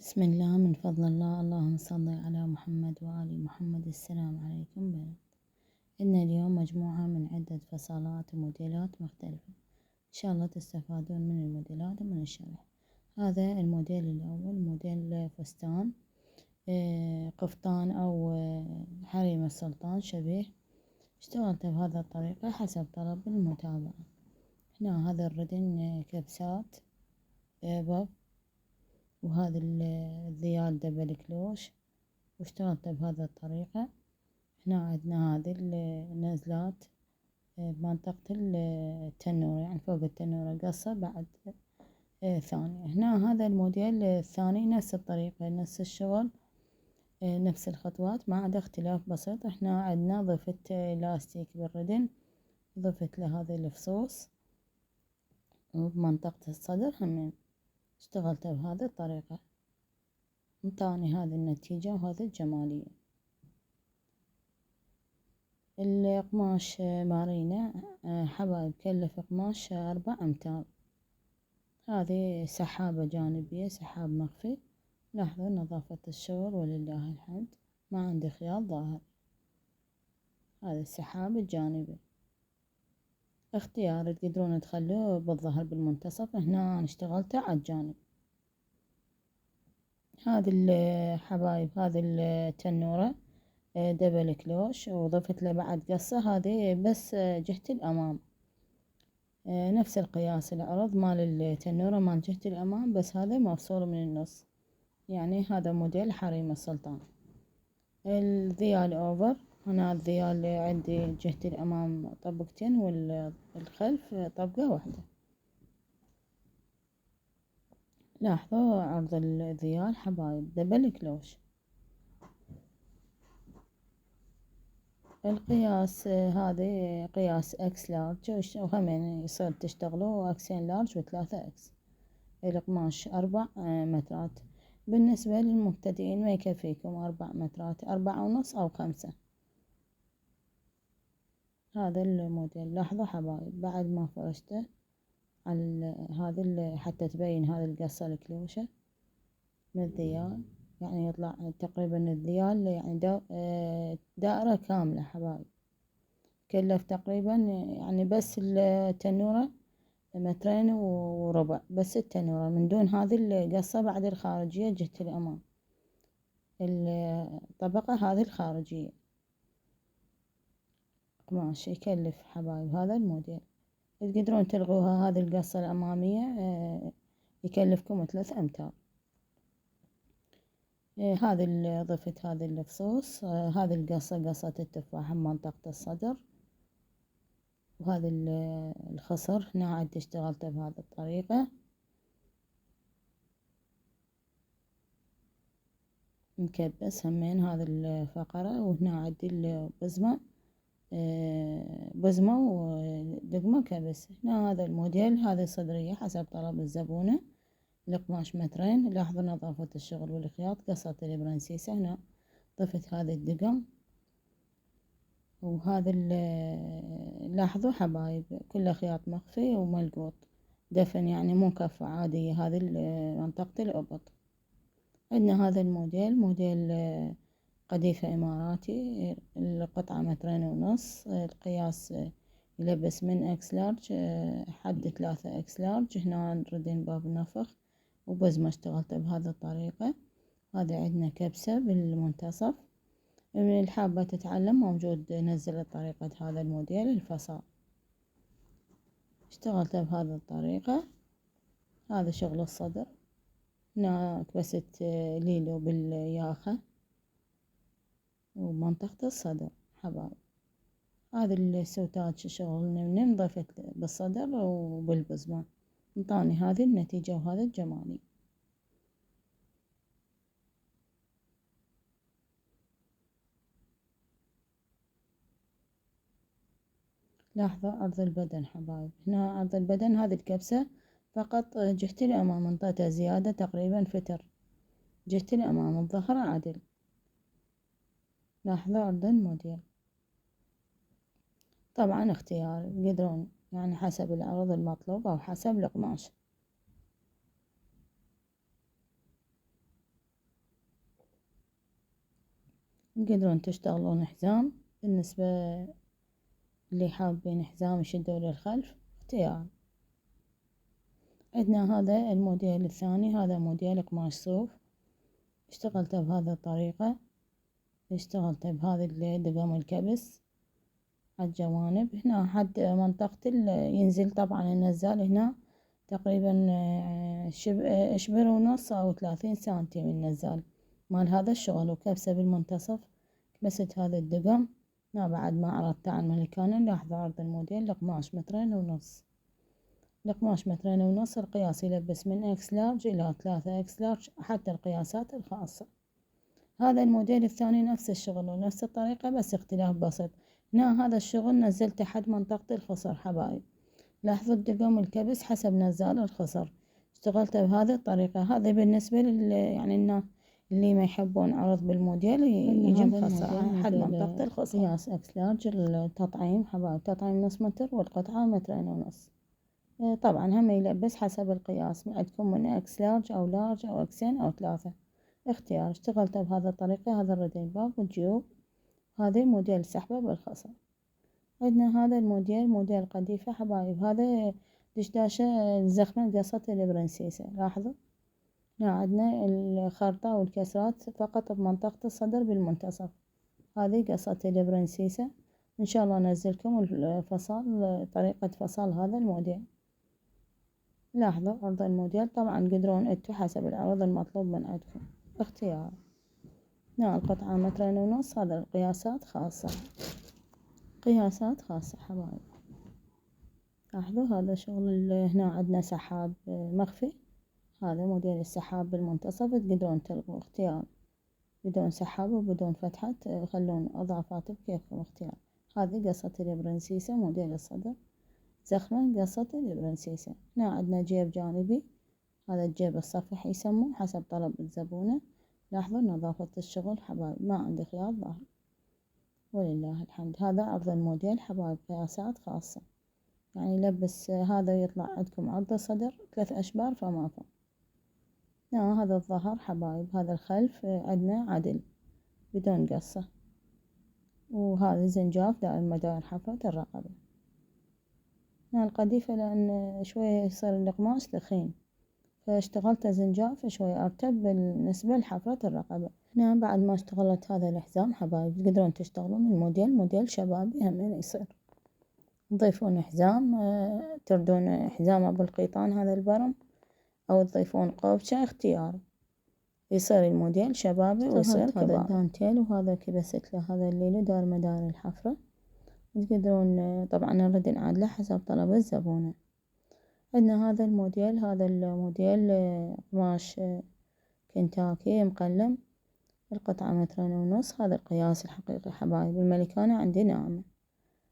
بسم الله، من فضل الله، اللهم صل على محمد وآل محمد. السلام عليكم بنات. إن اليوم مجموعة من عدة فصلات وموديلات مختلفة، إن شاء الله تستفادون من الموديلات ومن الشرح. هذا الموديل الأول، موديل فستان قفطان أو حريم السلطان شبيه. اشتغلت بهذه الطريقة حسب طلب المتابعة. هنا هذا الردن كبسات باب، وهذا الذيال دبل كلوش، واشتغلت بهذه الطريقة. هنا عندنا هذه النزلات بمنطقة التنورة، يعني فوق التنورة قصة بعد ثانية. هنا هذا الموديل الثاني نفس الطريقة، نفس الشغل، نفس الخطوات، ما عدا اختلاف بسيط. هنا عندنا ضفت لاستيك بالردن، ضفت له هذه الفصوص، وبمنطقة الصدر هم اشتغلت بهذه الطريقة. انطاني هذه النتيجة وهذه الجمالية. القماش مارينا حبايب، كلف قماش 4 أمتار. هذه سحابة جانبية، سحاب مخفي. لاحظوا نظافة الشغل ولله الحمد، ما عندي خياط ظاهر. هذا السحاب الجانبي، اختيار تقدرون تخلوه بالظهر بالمنتصف. هنا أنا اشتغلته على الجانب. هذه الحبايب، هذه التنورة دبل كلوش، وضفت له بعد قصة. هذه بس جهة الأمام، نفس القياس العرض مال التنورة مال جهة الأمام، بس هذا مفصول من النص. يعني هذا موديل حريم السلطان. الذيال أوفر، هنا الذيال عندي جهة الأمام طبقتين والخلف طبقة واحدة. لاحظوا عرض الذيال حبايب دبل كلوش. القياس هذا قياس اكس لارج، وهمين يصير تشتغلوا اكسين لارج و3 اكس. القماش 4 مترات. بالنسبة للمبتدئين ما يكفيكم 4 مترات، 4.5 أو 5. هذا الموديل. لاحظوا حبايب بعد ما فرشته على هذا حتى تبين هذه القصة الكلوشة من الذيال، يعني يطلع تقريبا الذيال يعني دائرة كاملة حبايب. كلف تقريبا يعني بس التنورة 2.25 متر، بس التنورة من دون هذه القصة بعد الخارجية جهة الأمام، الطبقة هذه الخارجية. قماش يكلف حبايب هذا الموديل. تقدرون تلغوها هذه القصة الأمامية، يكلفكم 3 أمتار. هذه ضفت هذه الفصوص. هذه القصة قصة التفاحة بمنطقة الصدر، وهذا الخصر هنا عاد اشتغلته بهذه الطريقة مكبس همين هذا الفقرة. وهنا عندي البزمة، بزمة ودقمة كبس. هنا هذا الموديل، هذه صدرية حسب طلب الزبونة. القماش 2 متر. لاحظوا نظافة الشغل والخياط. قصة البرنسيسة، هنا ضفت هذه الدقم. وهذا لاحظوا حبايب كله خياط مخفي وملقوط دفن، يعني مو كفة عادية. هذه منطقة الأبط. عندنا هذا الموديل، موديل قديفة إماراتي. القطعة 2.5 متر. القياس يلبس من اكس لارج حد 3 اكس لارج. هنا نردين باب النفخ وبزمة اشتغلت بهذه الطريقة. هذا عندنا كبسة بالمنتصف. من الحابة تتعلم موجود نزل طريقة هذا الموديل الفصال. اشتغلت بهذه الطريقة. هذا شغل الصدر. هنا كبست ليلو بالياخة ومنطقة الصدر حبايب. هذا السوتات شغل من ضفت بالصدر وبالبزمة. انطاني هذه النتيجة وهذا الجمالي. لاحظوا عرض البدن حبايب. هنا عرض البدن، هذه الكبسة فقط جهة الأمام انطيتها زيادة تقريبا فتر. جهة الأمام الظهر عدل. لاحظوا عرض الموديل. طبعا اختيار، يقدرون يعني حسب العرض المطلوب أو حسب القماش. تقدرون تشتغلون حزام. بالنسبة اللي حابين حزام يشدوا للخلف اختيار. عندنا هذا الموديل الثاني، هذا موديل قماش صوف، اشتغلته بهذه الطريقة، اشتغلته بهذا الدقم الكبس على الجوانب هنا حد منطقة ينزل طبعا النزال هنا تقريبا شبر ونص أو 30 سنتي من النزال مال هذا الشغل، وكبسة بالمنتصف. كبست هذا الدقم هنا بعد ما عرضته على الملكانة. لاحظوا عرض الموديل القماش 2.5 متر. القماش 2.5 متر، القياس يلبس من اكس لارج الى 3 اكس لارج حتى القياسات الخاصة. هذا الموديل الثاني نفس الشغل ونفس الطريقة بس اختلاف بسيط. هنا هذا الشغل نزلت حد منطقة الخصر حبايب. لاحظوا الدقم الكبس حسب نزال الخصر، اشتغلته بهذه الطريقة. هذا بالنسبة يعني اللي ما يحبون عرض بالموديل يجي مخصر حد منطقة الخصر. قياس اكس لارج التطعيم حبايب، تطعيم 1/2 متر والقطعة 2.5 متر. طبعا هم يلبس حسب القياس عندكم من اكس لارج او لارج او اكسين او 3 اختيار. اشتغلت بهذه الطريقة. هذا الردين باب والجيوب، هذا موديل سحبة بالخصر. عندنا هذا الموديل موديل قديفة حبايب، هذا دشداشة الزخمة قصة البرنسيسة. لاحظوا هنا عندنا الخرطة والكسرات فقط بمنطقة الصدر بالمنتصف. هذه قصة البرنسيسة. ان شاء الله انزلكم الفصل، طريقة فصل هذا الموديل. لاحظوا عرض الموديل، طبعا قدرون انتو حسب العرض المطلوب من عندكم اختيار. هنا القطعة 2.5 متر، هذا القياسات خاصة، قياسات خاصة حبايب. لاحظوا هذا شغل هنا عندنا سحاب مخفي، هذا موديل السحاب بالمنتصف. تقدرون تلغوا اختيار بدون سحاب وبدون فتحة، خلون اضافات بكيفكم اختيار. هذه قصة البرنسيسة موديل الصدر، زخمة قصة البرنسيسة. هنا عندنا جيب جانبي، هذا الجيب الصفحي يسموه حسب طلب الزبونة. لاحظوا نظافة الشغل حبايب، ما عندي خياط ظهر ولله الحمد. هذا عرض الموديل حبايب، قياسات خاصة، يعني يلبس هذا يطلع عندكم عرض الصدر 3 أشبار فما فوق. هذا الظهر حبايب، هذا الخلف عندنا عدل بدون قصة، وهذا زنجاف دائر مدار حافة الرقبة. القديفة لأن شوية يصير القماش ثخين فاشتغلت زنجاف شوي أرتب بالنسبة لحفرة الرقبة. هنا بعد ما اشتغلت هذا الحزام حبايب تقدرون تشتغلون الموديل موديل شبابي همين يصير. تضيفون حزام، تردون حزام أبو القيطان هذا البرم، أو تضيفون قوبشة اختيار. يصير الموديل شبابي ويصير كبار. هذا الدانتيل وهذا كبست له هذا الليلو دار مدار الحفرة. تقدرون طبعا نرد نعادله حسب طلب الزبونة. عندنا هذا الموديل، هذا الموديل قماش كنتاكي مقلم، القطعة 2.5 متر. هذا القياس الحقيقي حبايب، الملكانة عندي ناعمة.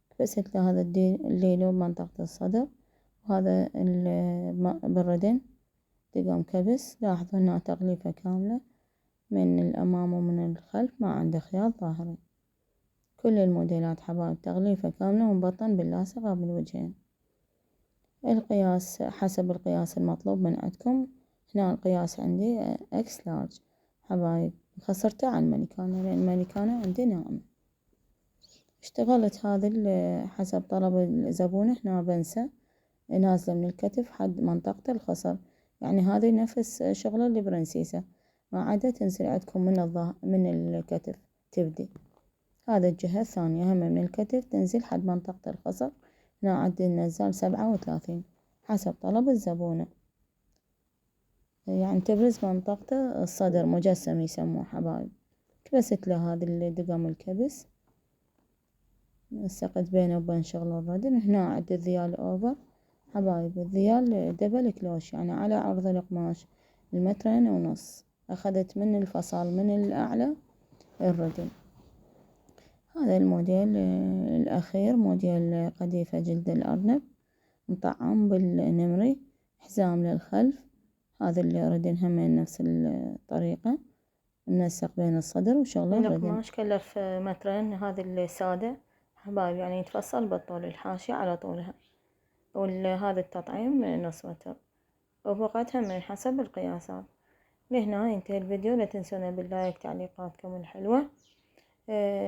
كبست له هذا الليلو بمنطقة الصدر، وهذا بالردن دقم كبس. لاحظوا انها تغليفة كاملة من الأمام ومن الخلف، ما عنده خياط ظاهري. كل الموديلات حبايب تغليفة كاملة ومبطن باللاصق أو بالوجهين. القياس حسب القياس المطلوب من عندكم. هنا القياس عندي اكس لارج حبايب، خسرته على الملكانة لأن الملكانة عندي ناعمة. اشتغلت هذا حسب طلب الزبونة. هنا بنسة نازلة من الكتف حد منطقة الخصر، يعني هذه نفس شغل البرنسيسة، ما عدا تنزل عندكم من الكتف تبدي. هذا الجهة الثانية هم من الكتف تنزل حد منطقة الخصر. هنا عد النزال 37 حسب طلب الزبونة، يعني تبرز منطقة الصدر مجسم يسموه حبايب. كبست له هذا الدقم الكبس، نسقت بينه وبين شغل الردن. هنا عد الذيال اوفر حبايب، الذيال دبل كلوش يعني على عرض القماش 2.5 متر. أخذت من الفصال من الأعلى الردن. هذا الموديل الأخير موديل قديفة جلد الأرنب مطعم بالنمري، حزام للخلف. هذا اللي ردن همين نفس الطريقة، منسق بين الصدر وشغل الردن. القماش كلف 2 متر. هذا السادة حبايب يعني يتفصل بالطول، الحاشية على طولها، وهذا التطعيم 0.5 متر، وفقتها من حسب القياسات. لهنا ينتهي الفيديو. لا تنسونا باللايك تعليقاتكم الحلوة.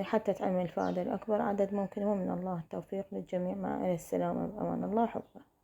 حتى تعم الفائدة الأكبر. عدد ممكن ومن الله التوفيق للجميع، مع السلامة، بأمان الله، حفظه.